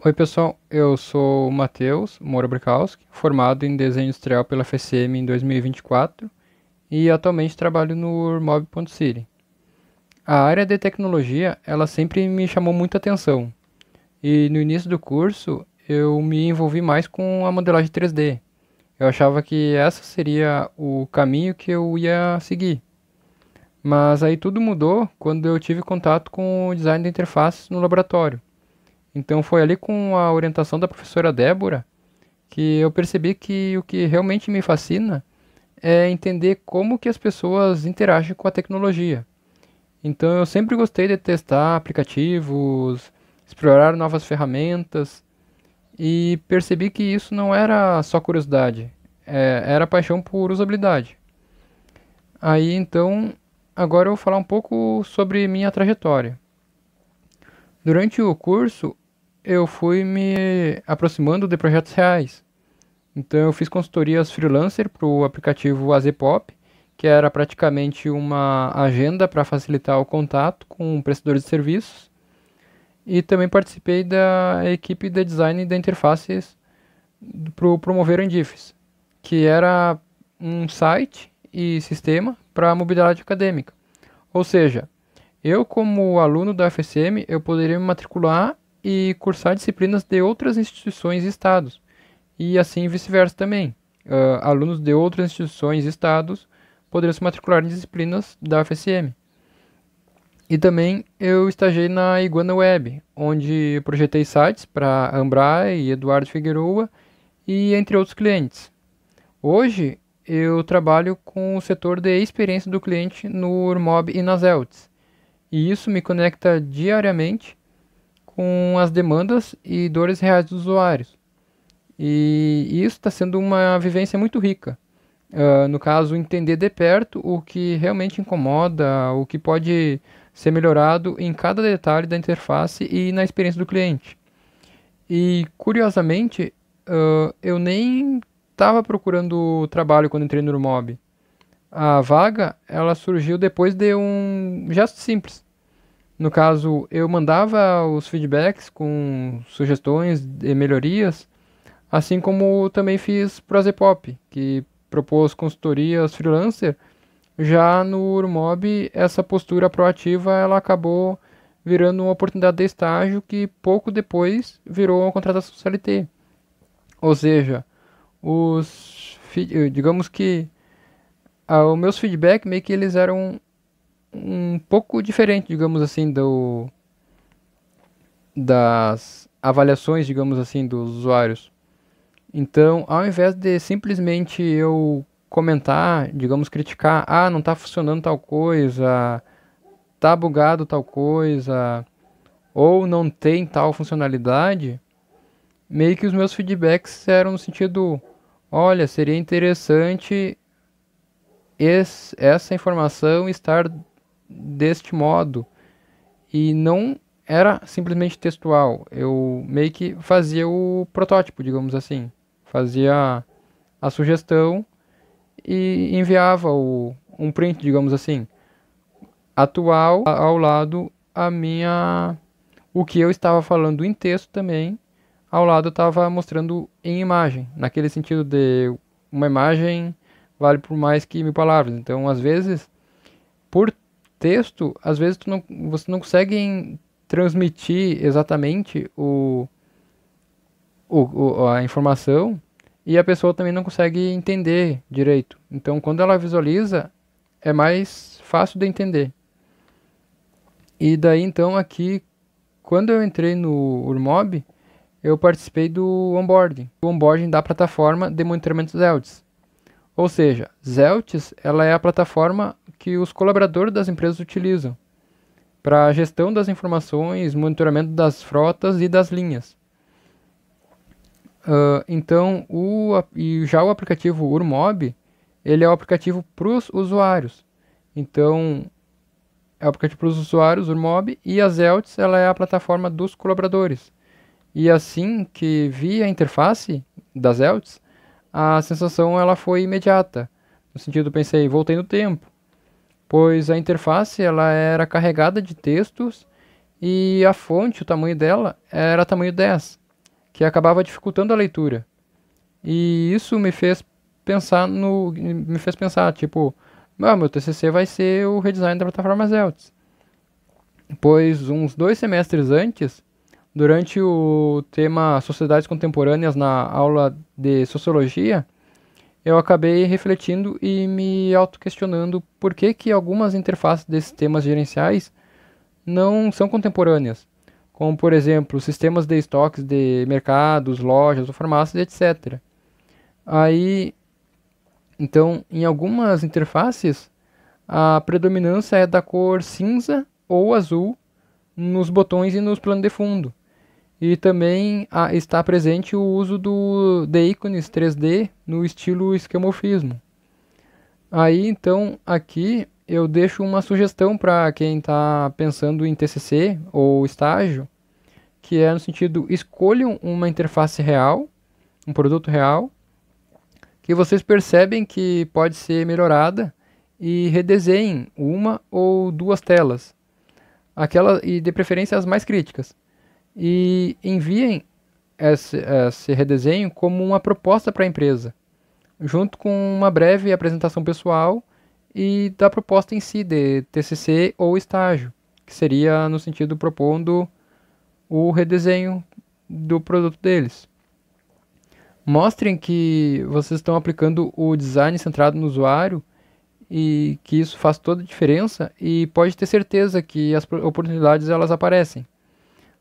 Oi pessoal, eu sou o Matheus Moura Brikowski, formado em desenho industrial pela FCM em 2024 e atualmente trabalho no Urmob.city. A área de tecnologia, ela sempre me chamou muita atenção e no início do curso eu me envolvi mais com a modelagem 3D. Eu achava que essa seria o caminho que eu ia seguir, mas aí tudo mudou quando eu tive contato com o design de interfaces no laboratório. Então foi ali com a orientação da professora Débora que eu percebi que o que realmente me fascina é entender como que as pessoas interagem com a tecnologia. Então eu sempre gostei de testar aplicativos, explorar novas ferramentas e percebi que isso não era só curiosidade, era paixão por usabilidade. Aí então, agora eu vou falar um pouco sobre minha trajetória. Durante o curso, eu fui me aproximando de projetos reais. Então eu fiz consultorias freelancer para o aplicativo AZPOP, que era praticamente uma agenda para facilitar o contato com prestadores de serviços. E também participei da equipe de design da interfaces para o Promover Andifes, que era um site e sistema para a mobilidade acadêmica. Ou seja, eu como aluno da FSM, eu poderia me matricular e cursar disciplinas de outras instituições e estados e assim vice-versa também. Alunos de outras instituições e estados poderiam se matricular em disciplinas da UFSM. E também eu estagiei na Iguana Web, onde projetei sites para Ambrai e Eduardo Figueroa e entre outros clientes. Hoje eu trabalho com o setor de experiência do cliente no Urmob e nas Elts. E isso me conecta diariamente com as demandas e dores reais dos usuários. E isso está sendo uma vivência muito rica. No caso, entender de perto o que realmente incomoda, o que pode ser melhorado em cada detalhe da interface e na experiência do cliente. E, curiosamente, eu nem estava procurando trabalho quando entrei no Urmob. A vaga, ela surgiu depois de um gesto simples. No caso, eu mandava os feedbacks com sugestões de melhorias, assim como também fiz para a Zepop, que propôs consultorias freelancer. Já no Urmob, essa postura proativa ela acabou virando uma oportunidade de estágio que pouco depois virou uma contratação CLT. Ou seja, digamos que os meus feedbacks meio que eles eram um pouco diferentes, digamos assim, das avaliações, digamos assim, dos usuários. Então, ao invés de simplesmente eu comentar, digamos, criticar, não está funcionando tal coisa, tá bugado tal coisa, ou não tem tal funcionalidade, meio que os meus feedbacks eram no sentido, olha, seria interessante essa informação estar deste modo, e não era simplesmente textual, eu meio que fazia o protótipo, digamos assim. Fazia a sugestão e enviava um print, digamos assim, atual ao lado o que eu estava falando em texto também, ao lado eu estava mostrando em imagem, naquele sentido de uma imagem vale por mais que mil palavras. Então, às vezes, por texto, às vezes você não consegue transmitir exatamente a informação e a pessoa também não consegue entender direito. Então, quando ela visualiza, é mais fácil de entender. E daí, então, aqui, quando eu entrei no Urmob, eu participei do onboarding. O onboarding da plataforma de monitoramento Zelts. Ou seja, Zelts ela é a plataforma que os colaboradores das empresas utilizam para a gestão das informações, monitoramento das frotas e das linhas. Então, já o aplicativo Urmob, ele é o aplicativo para os usuários. Então, é o aplicativo para os usuários, Urmob, e a Zelts, ela é a plataforma dos colaboradores. E assim que vi a interface da Zelts, a sensação ela foi imediata. No sentido, pensei, voltei no tempo. Pois a interface ela era carregada de textos e a fonte, o tamanho dela, era tamanho 10. que acabava dificultando a leitura. E isso me fez pensar, tipo, meu TCC vai ser o redesign da plataforma Zeltz. Pois uns 2 semestres antes, durante o tema Sociedades Contemporâneas na aula de Sociologia, eu acabei refletindo e me auto-questionando por que que algumas interfaces desses temas gerenciais não são contemporâneas, como por exemplo sistemas de estoques de mercados, lojas ou farmácias, etc. Aí, então, em algumas interfaces, a predominância é da cor cinza ou azul nos botões e nos planos de fundo. E também está presente o uso de ícones 3D no estilo esquemorfismo. Aí, então, aqui eu deixo uma sugestão para quem está pensando em TCC ou estágio, que é no sentido, escolham uma interface real, um produto real, que vocês percebem que pode ser melhorada e redesenhem uma ou duas telas, e de preferência as mais críticas, e enviem esse redesenho como uma proposta para a empresa, junto com uma breve apresentação pessoal e da proposta em si de TCC ou estágio, que seria no sentido propondo o redesenho do produto deles. Mostrem que vocês estão aplicando o design centrado no usuário e que isso faz toda a diferença, e pode ter certeza que as oportunidades elas aparecem.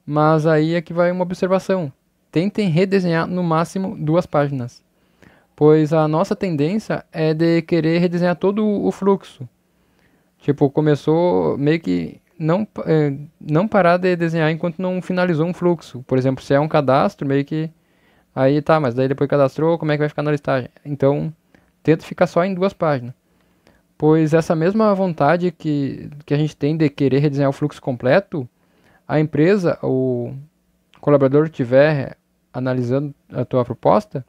Mas aí é que vai uma observação. Tentem redesenhar no máximo 2 páginas, pois a nossa tendência é de querer redesenhar todo o fluxo. Tipo, começou meio que não parar de desenhar enquanto não finalizou um fluxo. Por exemplo, se é um cadastro, meio que aí tá, mas daí depois cadastrou, como é que vai ficar na listagem? Então, tenta ficar só em 2 páginas. Pois essa mesma vontade que a gente tem de querer redesenhar o fluxo completo, a empresa, o colaborador que estiver analisando a tua proposta,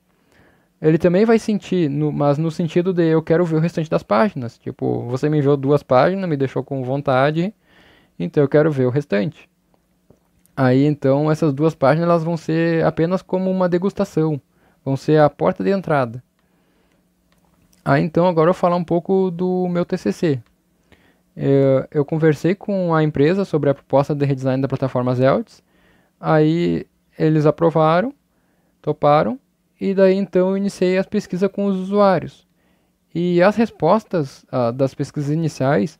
ele também vai sentir, mas no sentido de eu quero ver o restante das páginas. Tipo, você me enviou 2 páginas, me deixou com vontade, então eu quero ver o restante. Aí então essas 2 páginas elas vão ser apenas como uma degustação, vão ser a porta de entrada. Aí então agora eu vou falar um pouco do meu TCC. Eu conversei com a empresa sobre a proposta de redesign da plataforma Zeltz, aí eles aprovaram, toparam, e daí então eu iniciei as pesquisas com os usuários. E as respostas das pesquisas iniciais,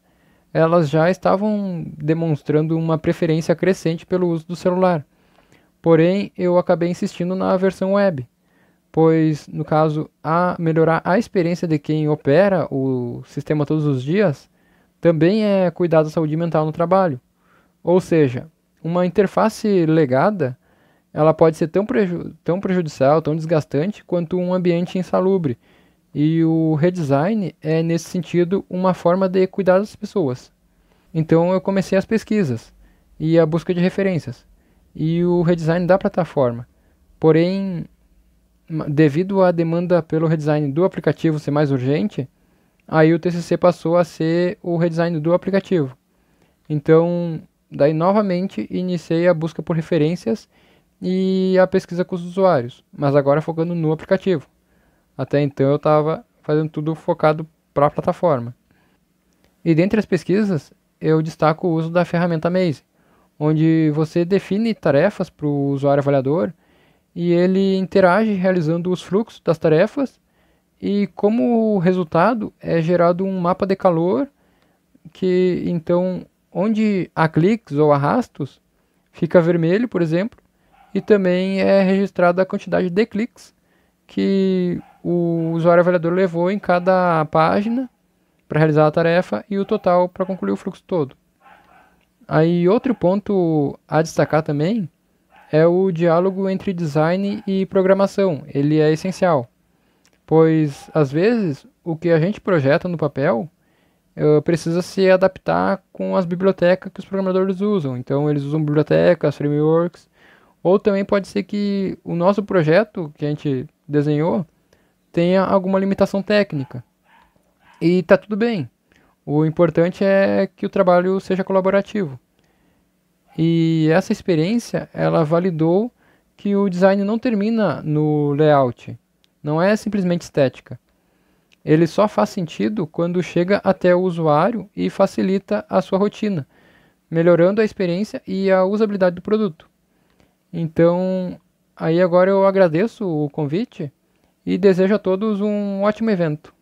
elas já estavam demonstrando uma preferência crescente pelo uso do celular. Porém, eu acabei insistindo na versão web, pois, no caso, a melhorar a experiência de quem opera o sistema todos os dias também é cuidar da saúde mental no trabalho. Ou seja, uma interface legada, ela pode ser tão prejudicial, tão desgastante, quanto um ambiente insalubre. E o redesign é, nesse sentido, uma forma de cuidar das pessoas. Então eu comecei as pesquisas e a busca de referências e o redesign da plataforma. Porém, devido à demanda pelo redesign do aplicativo ser mais urgente, aí o TCC passou a ser o redesign do aplicativo. Então, daí novamente iniciei a busca por referências e a pesquisa com os usuários, mas agora focando no aplicativo. Até então eu estava fazendo tudo focado para a plataforma. E dentre as pesquisas, eu destaco o uso da ferramenta Maze, onde você define tarefas para o usuário avaliador e ele interage realizando os fluxos das tarefas, e como resultado é gerado um mapa de calor que então onde há cliques ou arrastos fica vermelho, por exemplo, e também é registrada a quantidade de cliques que o usuário avaliador levou em cada página para realizar a tarefa e o total para concluir o fluxo todo. Aí outro ponto a destacar também é o diálogo entre design e programação. Ele é essencial, pois às vezes o que a gente projeta no papel precisa se adaptar com as bibliotecas que os programadores usam. Então eles usam bibliotecas, frameworks, ou também pode ser que o nosso projeto que a gente desenhou tenha alguma limitação técnica. E tá tudo bem. O importante é que o trabalho seja colaborativo. E essa experiência, ela validou que o design não termina no layout, não é simplesmente estética. Ele só faz sentido quando chega até o usuário e facilita a sua rotina, melhorando a experiência e a usabilidade do produto. Então, aí agora eu agradeço o convite e desejo a todos um ótimo evento.